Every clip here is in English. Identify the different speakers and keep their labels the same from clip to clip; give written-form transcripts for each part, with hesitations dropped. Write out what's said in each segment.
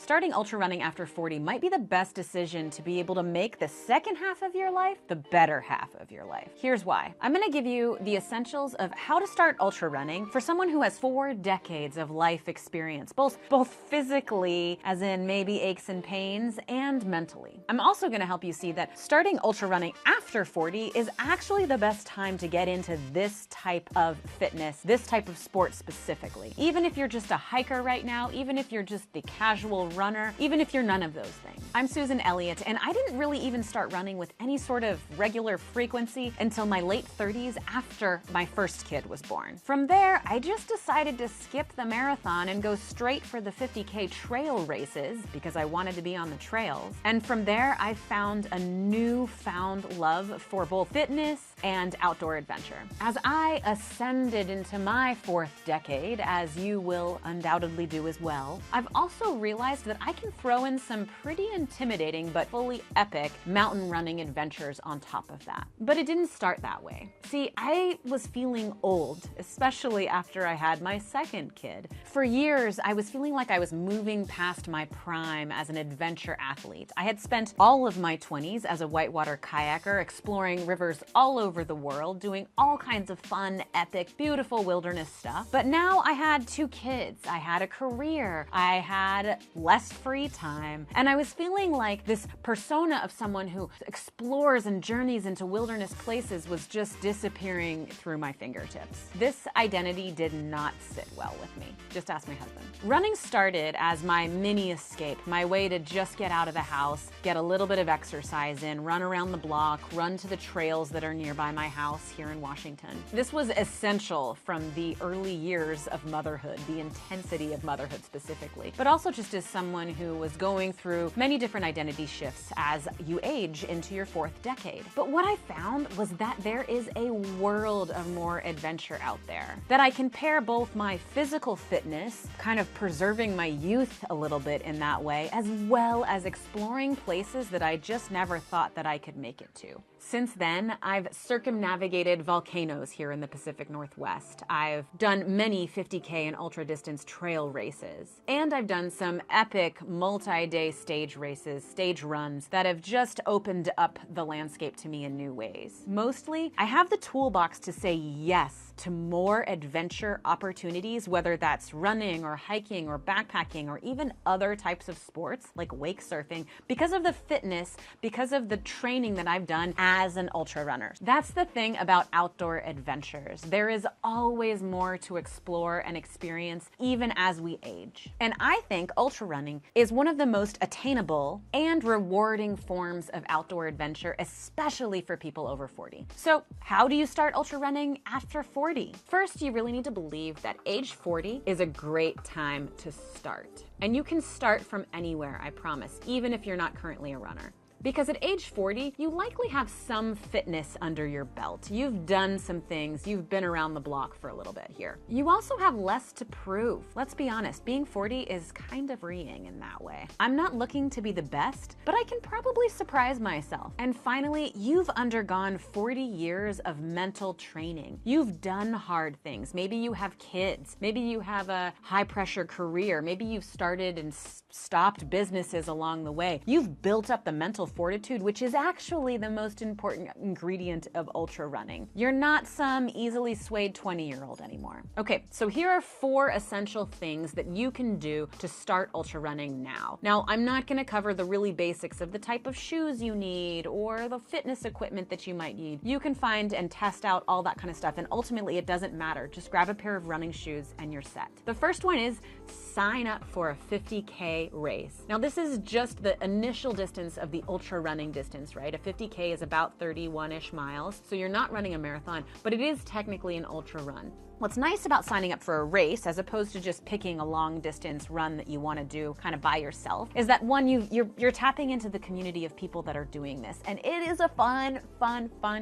Speaker 1: starting ultra running after 40 might be the best decision to be able to make the second half of your life the better half of your life. Here's why. I'm gonna give you the essentials of how to start ultra running for someone who has 4 decades of life experience, both physically, as in maybe aches and pains, and mentally. I'm also gonna help you see that starting ultra running after 40 is actually the best time to get into this type of fitness, this type of sport specifically. Even if you're just a hiker right now, even if you're just the casual runner, even if you're none of those things. I'm Susan Elliott, and I didn't really even start running with any sort of regular frequency until my late 30s after my first kid was born. From there, I just decided to skip the marathon and go straight for the 50K trail races because I wanted to be on the trails. And from there, I found a newfound love for both fitness and outdoor adventure. As I ascended into my 4th decade, as you will undoubtedly do as well, I've also realized that I can throw in some pretty intimidating but fully epic mountain running adventures on top of that. But it didn't start that way. See, I was feeling old, especially after I had my second kid. For years, I was feeling like I was moving past my prime as an adventure athlete. I had spent all of my 20s as a whitewater kayaker, exploring rivers all over the world, doing all kinds of fun, epic, beautiful wilderness stuff. But now I had 2 kids, I had a career, I had less free time, and I was feeling like this persona of someone who explores and journeys into wilderness places was just disappearing through my fingertips. This identity did not sit well with me. Just ask my husband. Running started as my mini escape, my way to just get out of the house, get a little bit of exercise in, run around the block, run to the trails that are nearby my house here in Washington. This was essential from the early years of motherhood, the intensity of motherhood specifically, but also just as someone who was going through many different identity shifts as you age into your 4th decade. But what I found was that there is a world of more adventure out there, that I can pair both my physical fitness, kind of preserving my youth a little bit in that way, as well as exploring places that I just never thought that I could make it to. Since then, I've circumnavigated volcanoes here in the Pacific Northwest. I've done many 50K and ultra distance trail races. And I've done some epic multi-day stage races, stage runs that have just opened up the landscape to me in new ways. Mostly, I have the toolbox to say yes to more adventure opportunities, whether that's running or hiking or backpacking or even other types of sports like wake surfing, because of the fitness, because of the training that I've done as an ultra runner. That's the thing about outdoor adventures. There is always more to explore and experience even as we age. And I think ultra running is one of the most attainable and rewarding forms of outdoor adventure, especially for people over 40. So how do you start ultra running after 40? First, you really need to believe that age 40 is a great time to start. And you can start from anywhere, I promise, even if you're not currently a runner. Because at age 40, you likely have some fitness under your belt. You've done some things, you've been around the block for a little bit here. You also have less to prove. Let's be honest, being 40 is kind of freeing in that way. I'm not looking to be the best, but I can probably surprise myself. And finally, you've undergone 40 years of mental training. You've done hard things. Maybe you have kids. Maybe you have a high pressure career. Maybe you've started and stopped businesses along the way. You've built up the mental fortitude, which is actually the most important ingredient of ultra running. You're not some easily swayed 20-year-old anymore. Okay, so here are 4 essential things that you can do to start ultra running now. Now, I'm not gonna cover the really basics of the type of shoes you need or the fitness equipment that you might need. You can find and test out all that kind of stuff, and ultimately it doesn't matter. Just grab a pair of running shoes and you're set. The first one is sign up for a 50K race. Now, this is just the initial distance of the ultra running distance, right? A 50K is about 31-ish miles, so you're not running a marathon, but it is technically an ultra run. What's nice about signing up for a race, as opposed to just picking a long distance run that you want to do kind of by yourself, is that one, you're tapping into the community of people that are doing this. And it is a fun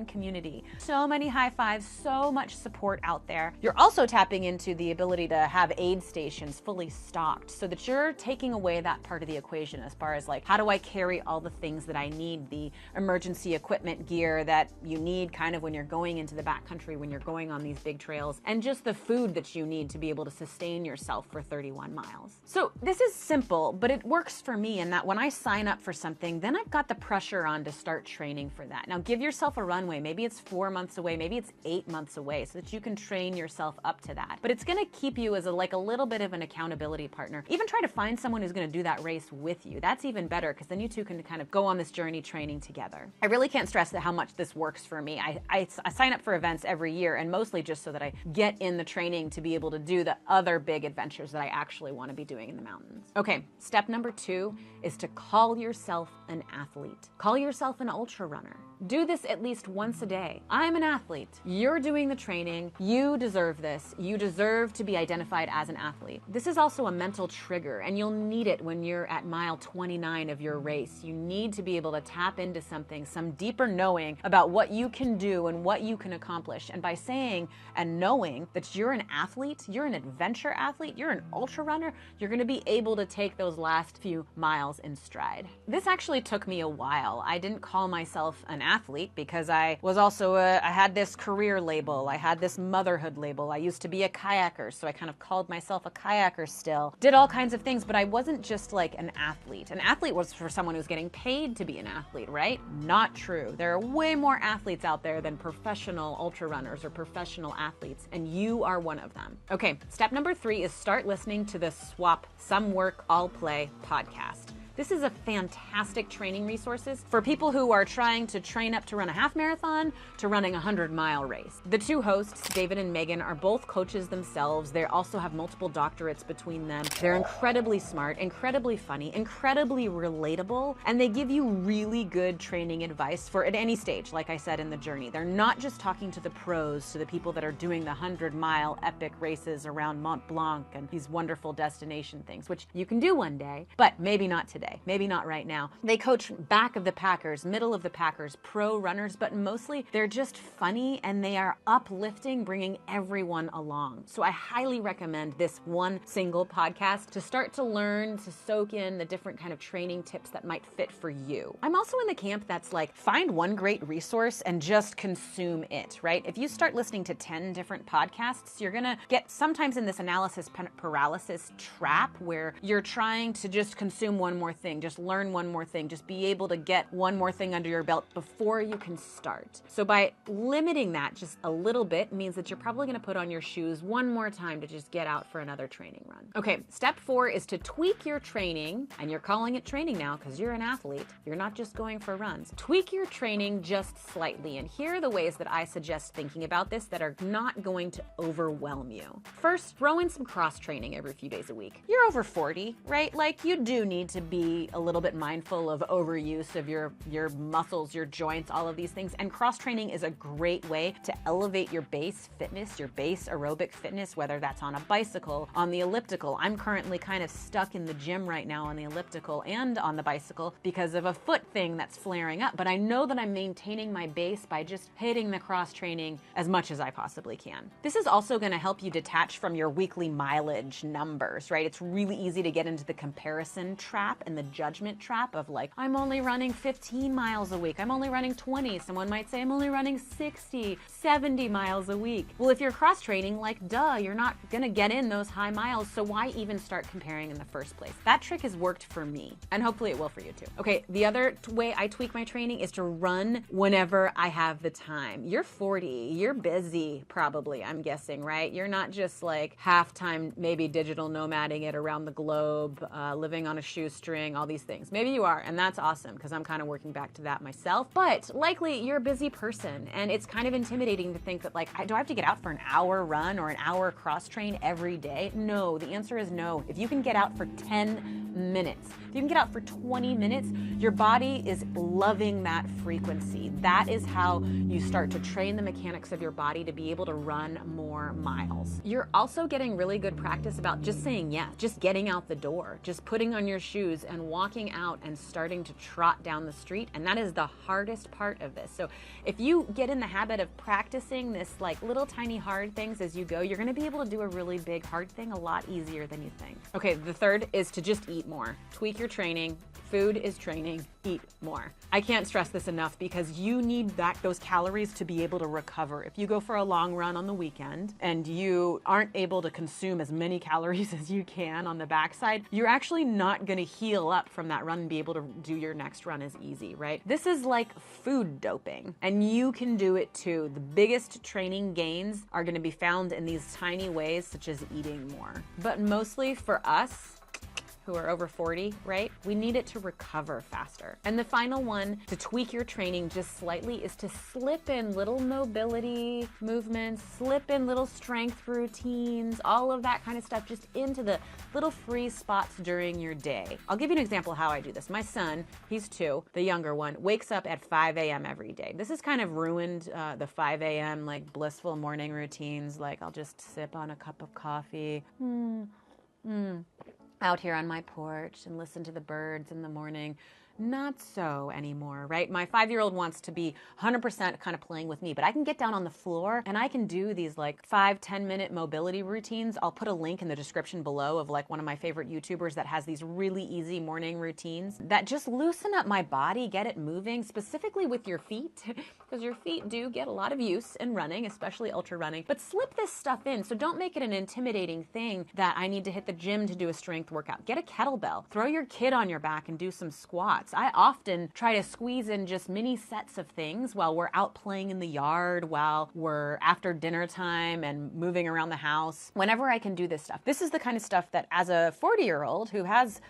Speaker 1: community. So many high fives, so much support out there. You're also tapping into the ability to have aid stations fully stocked so that you're taking away that part of the equation as far as like, how do I carry all the things that I need, the emergency equipment gear that you need kind of when you're going into the backcountry, when you're going on these big trails, and just the food that you need to be able to sustain yourself for 31 miles. So this is simple, but it works for me in that when I sign up for something, then I've got the pressure on to start training for that. Now give yourself a runway. Maybe it's 4 months away, maybe it's 8 months away, so that you can train yourself up to that. But it's gonna keep you as a little bit of an accountability partner. Even try to find someone who's gonna do that race with you. That's even better, because then you two can kind of go on this journey training together. I really can't stress how much this works for me. I sign up for events every year, and mostly just so that I get in the training to be able to do the other big adventures that I actually want to be doing in the mountains. Okay, step number 2 is to call yourself an athlete. Call yourself an ultra runner. Do this at least once a day. I'm an athlete. You're doing the training. You deserve this. You deserve to be identified as an athlete. This is also a mental trigger, and you'll need it when you're at mile 29 of your race. You need to be able to tap into something, some deeper knowing about what you can do and what you can accomplish. And by saying and knowing that you're an athlete, you're an adventure athlete, you're an ultra runner, you're going to be able to take those last few miles in stride. This actually took me a while. I didn't call myself an athlete because I was also I had this career label, I had this motherhood label. I used to be a kayaker, so I kind of called myself a kayaker still. Did all kinds of things, but I wasn't just like an athlete. An athlete was for someone who's getting paid to be an athlete, right? Not true. There are way more athletes out there than professional ultra runners or professional athletes, and you are one of them. Okay, step number 3 is start listening to the SWAP Some Work, All Play podcast. This is a fantastic training resources for people who are trying to train up to run a half marathon to running a 100-mile race. The two hosts, David and Megan, are both coaches themselves. They also have multiple doctorates between them. They're incredibly smart, incredibly funny, incredibly relatable, and they give you really good training advice for at any stage, like I said, in the journey. They're not just talking to the pros, to the people that are doing the 100-mile epic races around Mont Blanc and these wonderful destination things, which you can do one day, but maybe not today. Maybe not right now. They coach back of the packers, middle of the packers, pro runners, but mostly they're just funny and they are uplifting, bringing everyone along. So I highly recommend this one single podcast to start to learn, to soak in the different kind of training tips that might fit for you. I'm also in the camp that's like, find one great resource and just consume it, right? If you start listening to 10 different podcasts, you're gonna get sometimes in this analysis paralysis trap where you're trying to just consume one more thing, just learn one more thing, just be able to get one more thing under your belt before you can start. So by limiting that just a little bit means that you're probably going to put on your shoes one more time to just get out for another training run. Okay, step 4 is to tweak your training, and you're calling it training now because you're an athlete. You're not just going for runs. Tweak your training just slightly, and here are the ways that I suggest thinking about this that are not going to overwhelm you. First, throw in some cross training every few days a week. You're over 40, right? Like, you do need to be a little bit mindful of overuse of your muscles, your joints, all of these things. And cross training is a great way to elevate your base fitness, your base aerobic fitness, whether that's on a bicycle, on the elliptical. I'm currently kind of stuck in the gym right now on the elliptical and on the bicycle because of a foot thing that's flaring up. But I know that I'm maintaining my base by just hitting the cross training as much as I possibly can. This is also going to help you detach from your weekly mileage numbers, right? It's really easy to get into the comparison trap and the judgment trap of like, I'm only running 15 miles a week. I'm only running 20. Someone might say I'm only running 60, 70 miles a week. Well, if you're cross training, like duh, you're not gonna get in those high miles. So why even start comparing in the first place? That trick has worked for me, and hopefully it will for you too. Okay, the other way I tweak my training is to run whenever I have the time. You're 40, you're busy probably, I'm guessing, right? You're not just like half-time, maybe digital nomading it around the globe, living on a shoestring, all these things. Maybe you are, and that's awesome because I'm kind of working back to that myself. But likely you're a busy person, and it's kind of intimidating to think that like, do I have to get out for an hour run or an hour cross train every day? No, the answer is no. If you can get out for 10 minutes, if you can get out for 20 minutes, your body is loving that frequency. That is how you start to train the mechanics of your body to be able to run more miles. You're also getting really good practice about just saying yes, just getting out the door, just putting on your shoes and walking out and starting to trot down the street. And that is the hardest part of this. So if you get in the habit of practicing this like little tiny hard things as you go, you're going to be able to do a really big hard thing a lot easier than you think. Okay, the third is to just eat more. Tweak your training, Food is training. Eat more. I can't stress this enough because you need those calories to be able to recover. If you go for a long run on the weekend and you aren't able to consume as many calories as you can on the backside, you're actually not going to heal up from that run and be able to do your next run as easy, right? This is like food doping, and you can do it too. The biggest training gains are going to be found in these tiny ways, such as eating more. But mostly for us, who are over 40, right? We need it to recover faster. And the final one to tweak your training just slightly is to slip in little mobility movements, slip in little strength routines, all of that kind of stuff just into the little free spots during your day. I'll give you an example of how I do this. My son, he's 2, the younger one, wakes up at 5 a.m. every day. This has kind of ruined the 5 a.m. like blissful morning routines. Like I'll just sip on a cup of coffee. Out here on my porch and listen to the birds in the morning. Not so anymore, right? My 5-year-old wants to be 100% kind of playing with me, but I can get down on the floor and I can do these like 5-10 minute mobility routines. I'll put a link in the description below of like one of my favorite YouTubers that has these really easy morning routines that just loosen up my body, get it moving, specifically with your feet, because your feet do get a lot of use in running, especially ultra running, but slip this stuff in. So don't make it an intimidating thing that I need to hit the gym to do a strength workout. Get a kettlebell, throw your kid on your back and do some squats. I often try to squeeze in just mini sets of things while we're out playing in the yard, while we're after dinner time and moving around the house. Whenever I can do this stuff. This is the kind of stuff that as a 40-year-old who has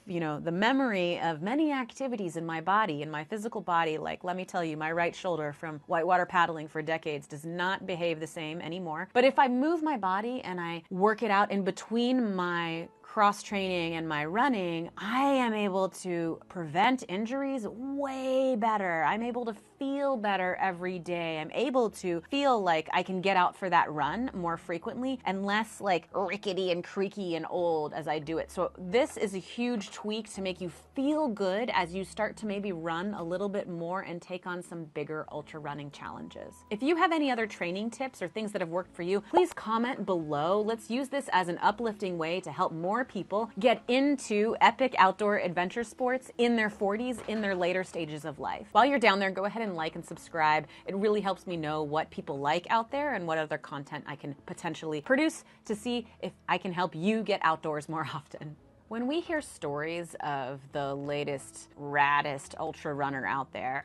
Speaker 1: the memory of many activities in my body, in my physical body, like let me tell you, my right shoulder from whitewater paddling for decades does not behave the same anymore. But if I move my body and I work it out in between my cross training and my running, I am able to prevent injuries way better. I'm able to feel better every day. I'm able to feel like I can get out for that run more frequently and less like rickety and creaky and old as I do it. So this is a huge tweak to make you feel good as you start to maybe run a little bit more and take on some bigger ultra running challenges. If you have any other training tips or things that have worked for you, please comment below. Let's use this as an uplifting way to help more people get into epic outdoor adventure sports in their 40s, in their later stages of life. While you're down there, go ahead and like and subscribe. It really helps me know what people like out there and what other content I can potentially produce to see if I can help you get outdoors more often. When we hear stories of the latest, raddest ultra runner out there,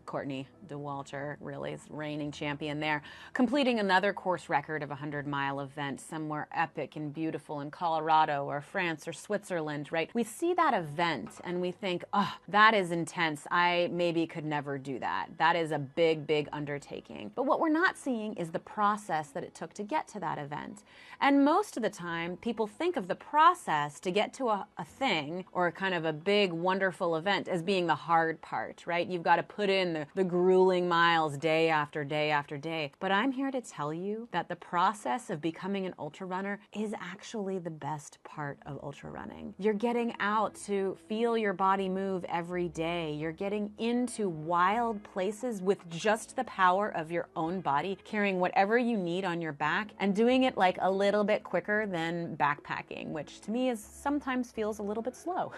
Speaker 1: Courtney Dauwalter, really is reigning champion there, completing another course record of a 100-mile event somewhere epic and beautiful in Colorado or France or Switzerland, right? We see that event and we think, oh, that is intense. I maybe could never do that. That is a big, big undertaking. But what we're not seeing is the process that it took to get to that event. And most of the time, people think of the process to get to a thing or kind of a big, wonderful event as being the hard part, right? You've got to put in the grueling miles day after day after day. But I'm here to tell you that the process of becoming an ultra runner is actually the best part of ultra running. You're getting out to feel your body move every day. You're getting into wild places with just the power of your own body, carrying whatever you need on your back and doing it like a little bit quicker than backpacking, which to me is sometimes feels a little bit slow.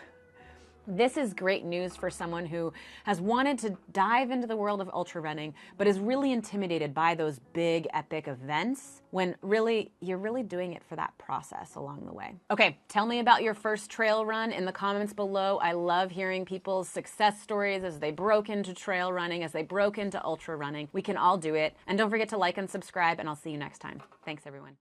Speaker 1: This is great news for someone who has wanted to dive into the world of ultra running, but is really intimidated by those big epic events when really you're really doing it for that process along the way. Okay, tell me about your first trail run in the comments below. I love hearing people's success stories as they broke into trail running, as they broke into ultra running. We can all do it. And don't forget to like and subscribe, and I'll see you next time. Thanks, everyone.